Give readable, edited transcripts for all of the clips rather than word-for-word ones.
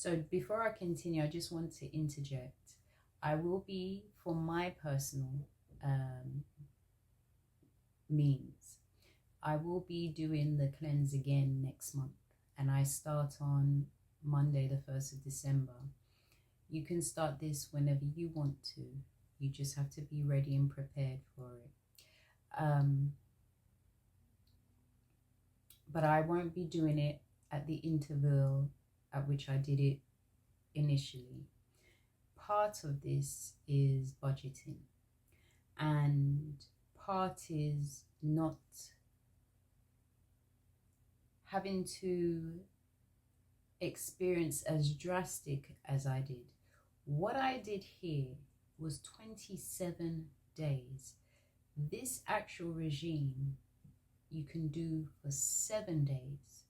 So before I continue, I just want to interject. I will be, for my personal um, means, I will be doing the cleanse again next month, and I start on Monday, the 1st of December. You can start this whenever you want to. You just have to be ready and prepared for it. But I won't be doing it at the interval at which I did it initially. Part of this is budgeting, and part is not having to experience as drastic as I did. What I did here was 27 days. This actual regime you can do for 7 days.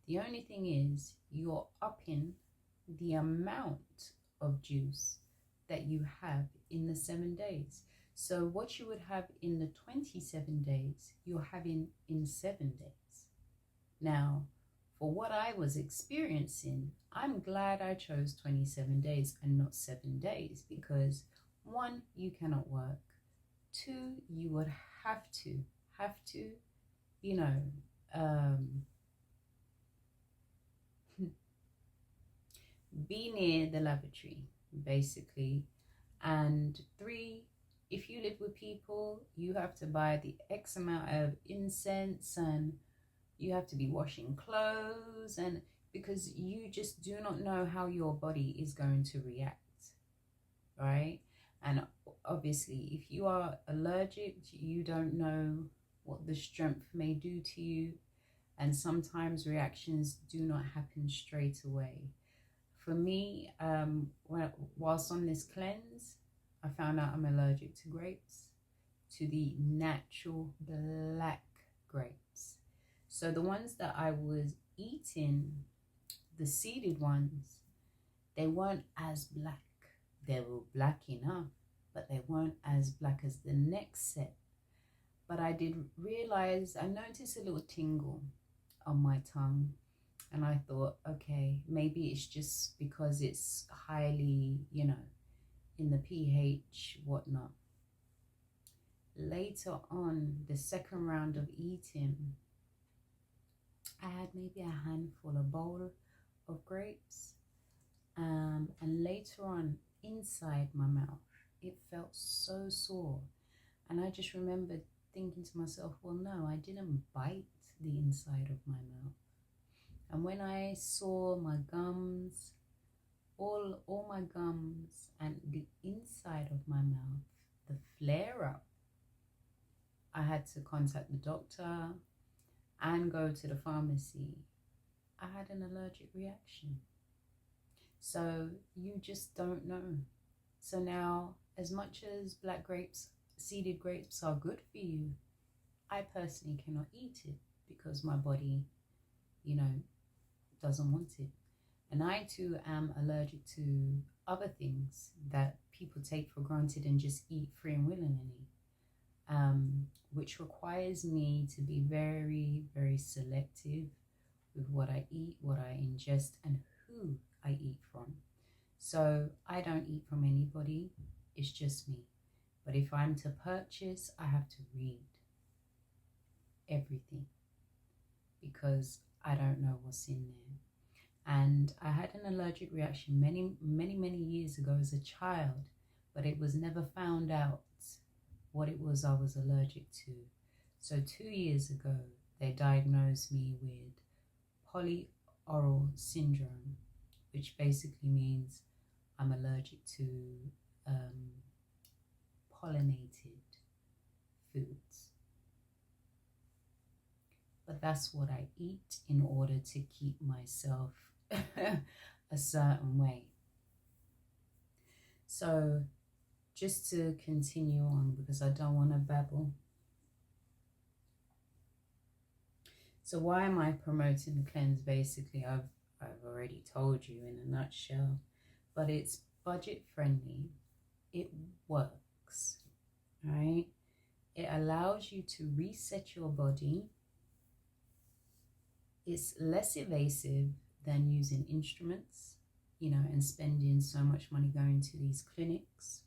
The only thing is you're upping the amount of juice that you have in the 7 days. So what you would have in the 27 days, you're having in 7 days. Now, for what I was experiencing, I'm glad I chose 27 days and not 7 days, because 1, you cannot work. 2, you would have to, you know, be near the lavatory, basically. And 3, if you live with people, you have to buy the X amount of incense, and you have to be washing clothes, and because you just do not know how your body is going to react, right? And obviously, if you are allergic, you don't know what the strength may do to you, and sometimes reactions do not happen straight away. For me, whilst on this cleanse, I found out I'm allergic to grapes, to the natural black grapes. So the ones that I was eating, the seeded ones, they weren't as black. They were black enough, but they weren't as black as the next set. But I did realize, I noticed a little tingle on my tongue, and I thought, okay, maybe it's just because it's highly, in the pH, whatnot. Later on, the second round of eating, I had maybe a bowl of grapes. And later on, inside my mouth, it felt so sore. And I just remembered thinking to myself, well, no, I didn't bite the inside of my mouth. And when I saw my gums, all my gums and the inside of my mouth, the flare up, I had to contact the doctor and go to the pharmacy. I had an allergic reaction. So you just don't know. So now, as much as black grapes, seeded grapes are good for you, I personally cannot eat it because my body, doesn't want it. And I too am allergic to other things that people take for granted and just eat free and willingly, which requires me to be very, very selective with what I eat, what I ingest, and who I eat from. So I don't eat from anybody, it's just me. But if I'm to purchase, I have to read everything because I don't know what's in there. And I had an allergic reaction many years ago as a child, but it was never found out what it was I was allergic to. So 2 years ago, they diagnosed me with polyoral syndrome, which basically means I'm allergic to pollinated foods. But that's what I eat in order to keep myself a certain way. So just to continue on, because I don't want to babble. So why am I promoting the cleanse? Basically, I've already told you in a nutshell, but it's budget friendly. It works, right? It allows you to reset your body. It's less invasive than using instruments. and spending so much money going to these clinics.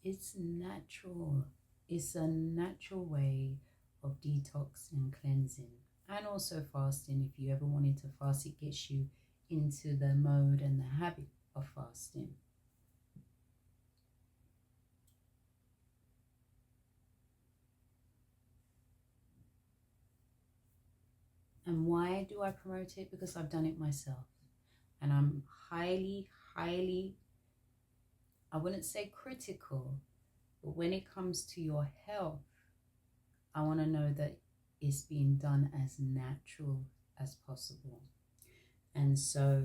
It's natural. It's a natural way of detox and cleansing, and also fasting. If you ever wanted to fast, it gets you into the mode and the habit of fasting. And why do I promote it? Because I've done it myself. And I'm highly, highly, I wouldn't say critical, but when it comes to your health, I want to know that it's being done as natural as possible. And so